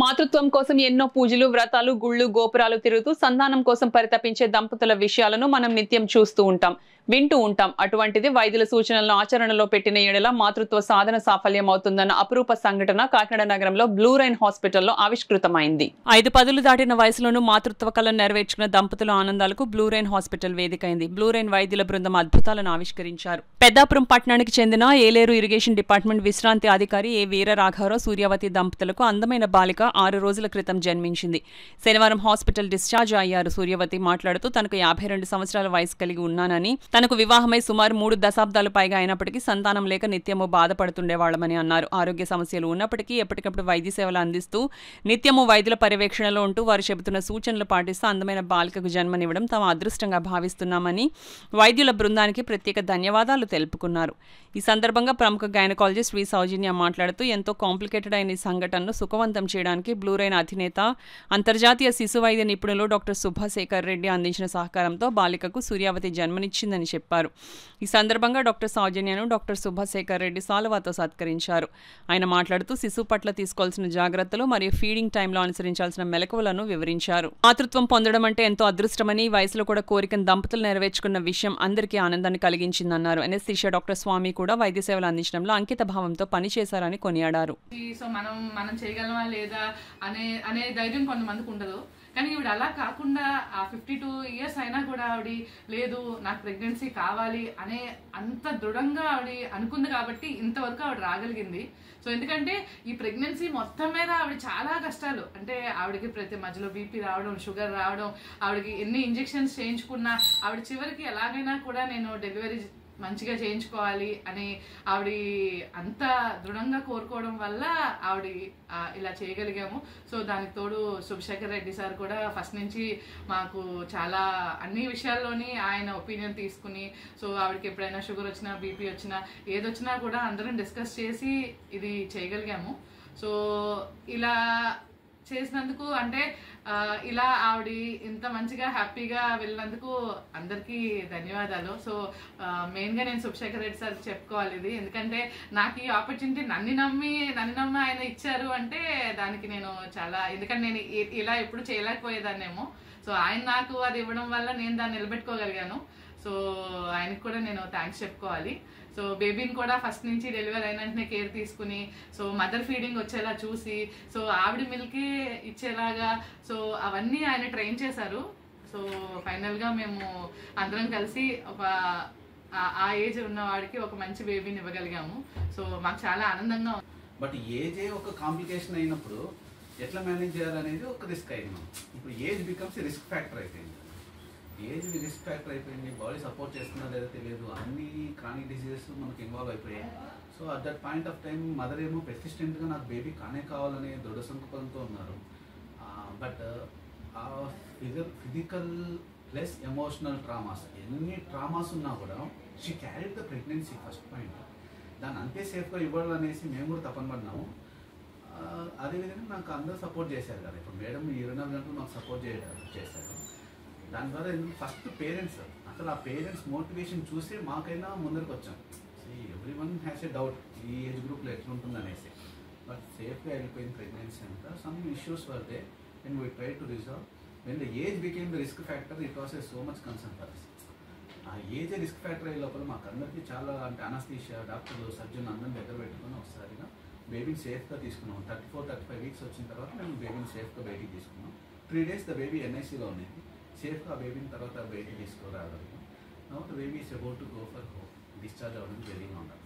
మాతృత్వం కోసం ఎన్నో పూజలు, వ్రతాలు, గుళ్ళు, గోపురాలు తిరుగుతూ సంతానం కోసం పరితపించే దంపతుల విషయాలను మనం నిత్యం చూస్తూ ఉంటాం, వింటూ ఉంటాం. అటువంటిది వైద్యుల సూచనలను ఆచరణలో పెట్టిన ఏడల మాతృత్వ సాధన సాఫల్యం అవుతుందన్న అపురూప సంఘటన కాకినాడ నగరంలో బ్లూ రైన్ హాస్పిటల్లో ఆవిష్కృతమైంది. 5 పదులు దాటిన వయసులోనూ మాతృత్వ కళను నెరవేర్చుకున్న దంపతుల ఆనందాలకు బ్లూ రైన్ హాస్పిటల్ వేదికైంది. బ్లూ రైన్ వైద్యుల బృందం అద్భుతాలను ఆవిష్కరించారు. పెద్దాపురం పట్టణానికి చెందిన ఏలేరు ఇరిగేషన్ డిపార్ట్మెంట్ విశ్రాంతి అధికారి ఏ వీర రాఘవరావు, సూర్యావతి దంపతులకు అందమైన బాలిక 6 రోజుల క్రితం జన్మించింది. శనివారం హాస్పిటల్ డిశ్చార్జ్ అయ్యారు. సూర్యవతి మాట్లాడుతూ తనకు 52 సంవత్సరాల వయసు కలిగి ఉన్నానని, తనకు వివాహమై సుమారు 3 దశాబ్దాలు పైగా అయినప్పటికీ సంతానం లేక నిత్యము బాధపడుతుండేవాళ్లమని అన్నారు. ఆరోగ్య సమస్యలు ఉన్నప్పటికీ ఎప్పటికప్పుడు వైద్య సేవలు అందిస్తూ నిత్యము వైద్యుల పర్యవేక్షణలో ఉంటూ వారు చెబుతున్న సూచనలు పాటిస్తూ అందమైన బాలికకు జన్మనివ్వడం తమ అదృష్టంగా భావిస్తున్నామని వైద్యుల బృందానికి ప్రత్యేక ధన్యవాదాలు తెలుపుకున్నారు. ఈ సందర్భంగా ప్రముఖ గైనకాలజిస్ట్ వి సౌజన్య మాట్లాడుతూ ఎంతో కాంప్లికేటెడ్ అయిన ఈ సంఘటనను సుఖవంతం చేయడానికి బ్లూ రైన్ అధినేత, అంతర్జాతీయ శిశు వైద్య నిపుణులు డాక్టర్ సుభాశేఖర్ రెడ్డి అందించిన సహకారంతో బాలికకు సూర్యావతి జన్మనిచ్చిందని చెప్పారు. ఈ సందర్భంగా డాక్టర్ సౌజన్యను డాక్టర్ సుభాశేఖర్ రెడ్డి సాలువాతో సత్కరించారు. ఆయన మాట్లాడుతూ శిశువు పట్ల తీసుకోవాల్సిన జాగ్రత్తలు మరియు ఫీడింగ్ టైంలో అనుసరించాల్సిన మెలకువలను వివరించారు. మాతృత్వం పొందడం అంటే ఎంతో అదృష్టమని, ఈ వయసులో కూడా కోరికను దంపతులు నెరవేర్చుకున్న విషయం అందరికీ ఆనందాన్ని కలిగించిందన్నారు. ఎనస్థీషియా డాక్టర్ స్వామి కూడా వైద్య సేవలు అందించడంలో అంకిత భావంతో పనిచేశారని కొనియాడారు. సో మనం చేయగలమా లేదా అనే ధైర్యం కొంతమందికి ఉండదు. కానీ ఈవిడ అలా కాకుండా ఆ 52 ఇయర్స్ అయినా కూడా ఆవిడ లేదు నాకు ప్రెగ్నెన్సీ కావాలి అనే అంత దృఢంగా ఆవిడ అనుకుంది కాబట్టి ఇంతవరకు ఆవిడ రాగలిగింది. సో ఎందుకంటే ఈ ప్రెగ్నెన్సీ మొత్తం మీద ఆవిడ చాలా కష్టాలు, అంటే ఆవిడకి ప్రతి మధ్యలో బీపీ రావడం, షుగర్ రావడం, ఆవిడకి ఎన్ని ఇంజెక్షన్స్ చేయించుకున్నా ఆవిడ చివరికి ఎలాగైనా కూడా నేను డెలివరీ మంచిగా చేయించుకోవాలి అని ఆవిడ అంత దృఢంగా కోరుకోవడం వల్ల ఆవిడ ఇలా చేయగలిగాము. సో దానికి తోడు సుభాశేఖర్ రెడ్డి సార్ కూడా ఫస్ట్ నుంచి మాకు చాలా అన్ని విషయాల్లోని ఆయన ఒపీనియన్ తీసుకుని, సో ఆవిడకి ఎప్పుడైనా షుగర్ వచ్చినా, బీపీ వచ్చినా, ఏదొచ్చినా కూడా అందరం డిస్కస్ చేసి ఇది చేయగలిగాము. సో ఇలా చేసినందుకు, అంటే ఇలా ఆవిడ ఇంత మంచిగా హ్యాపీగా వెళ్ళినందుకు అందరికీ ధన్యవాదాలు. సో మెయిన్గా నేను సుభాశేఖర్ రెడ్డి సార్ చెప్పుకోవాలి ఇది, ఎందుకంటే నాకు ఈ ఆపర్చునిటీ నన్ను నమ్మి ఆయన ఇచ్చారు అంటే దానికి నేను చాలా, ఎందుకంటే నేను ఇలా ఎప్పుడు చేయలేకపోయేదాన్నేమో. సో ఆయన నాకు అది ఇవ్వడం వల్ల నేను దాన్ని నిలబెట్టుకోగలిగాను. సో ఆయనకు కూడా నేను థ్యాంక్స్ చెప్పుకోవాలి. సో బేబీని కూడా ఫస్ట్ నుంచి డెలివరీ అయిన వెంటనే కేర్ తీసుకుని, సో మదర్ ఫీడింగ్ వచ్చేలా చూసి, సో ఆవిడ మిల్క్ ఇచ్చేలాగా, సో అవన్నీ ఆయన ట్రైన్ చేశారు. సో ఫైనల్గా మేము అందరం కలిసి ఒక ఆ ఏజ్ ఉన్న వాడికి ఒక మంచి బేబీని ఇవ్వగలిగాము. సో మాకు చాలా ఆనందంగా ఉంది. బట్ ఏజే ఒక కాంప్లికేషన్ అయినప్పుడు ఎట్లా మేనేజ్ చేయాలనేది ఒక రిస్క్ అయింది. ఇప్పుడు ఏజ్ బికమ్స్ రిస్క్ ఫ్యాక్టర్ అయిపోయింది. ఏజ్ రిస్క్ ఫ్యాక్టర్ అయిపోయింది, బాడీ సపోర్ట్ చేస్తున్నా లేదా తెలియదు, అన్ని క్రానిక్ డిసీజెస్ మనకు ఇన్వాల్వ్ అయిపోయాయి. So at that point of time mother ఏమో పెర్సిస్టెంట్గా నాకు బేబీ కానే కావాలనే దృఢ సంకల్పంతో ఉన్నారు. బట్ ఆ ఫిజికల్ ప్లస్ ఎమోషనల్ ట్రామాస్, ఎన్ని ట్రామాస్ ఉన్నా కూడా she carried the pregnancy first point. దాన్ని అంతే సేఫ్గా ఇవ్వాలనేసి మేము కూడా తపన పడినాము. అదేవిధంగా నాకు అందరూ సపోర్ట్ చేశారు కదా, ఇప్పుడు మేడం 24 గంటలు మాకు సపోర్ట్ చేశారు. దాని ద్వారా ఫస్ట్ పేరెంట్స్, అసలు ఆ పేరెంట్స్ మోటివేషన్ చూసి మాకైనా ముందరికి వచ్చాం. Every one has a doubt ఈ ఏజ్ గ్రూప్లో ఎట్లుంటుంది అనేసి. బట్ సేఫ్గా వెళ్ళిపోయింది ప్రెగ్నెన్సీ అంతా. Some issues were there and we try to resolve. When the age became the risk factor, it was a so much concern for us. ఆ age risk factor అయ్యే లోపల మాకు అందరికీ చాలా, అంటే అనస్థీషియా డాక్టర్లు, సర్జన్ అందరిని దగ్గర పెట్టుకుని ఒకసారిగా బేబీని సేఫ్గా తీసుకున్నాం. 34-35 వీక్స్ వచ్చిన తర్వాత మేము బేబీని సేఫ్గా బయటికి తీసుకున్నాం. 3 days ద బేబీ ఎన్ఐసీలో ఉన్నది. సేఫ్గా బేబీని తర్వాత బయటికి తీసుకురాగలిగాం. Now the baby is about to go for home. Discharge అవ్వడానికి రెడీగా ఉండాలి.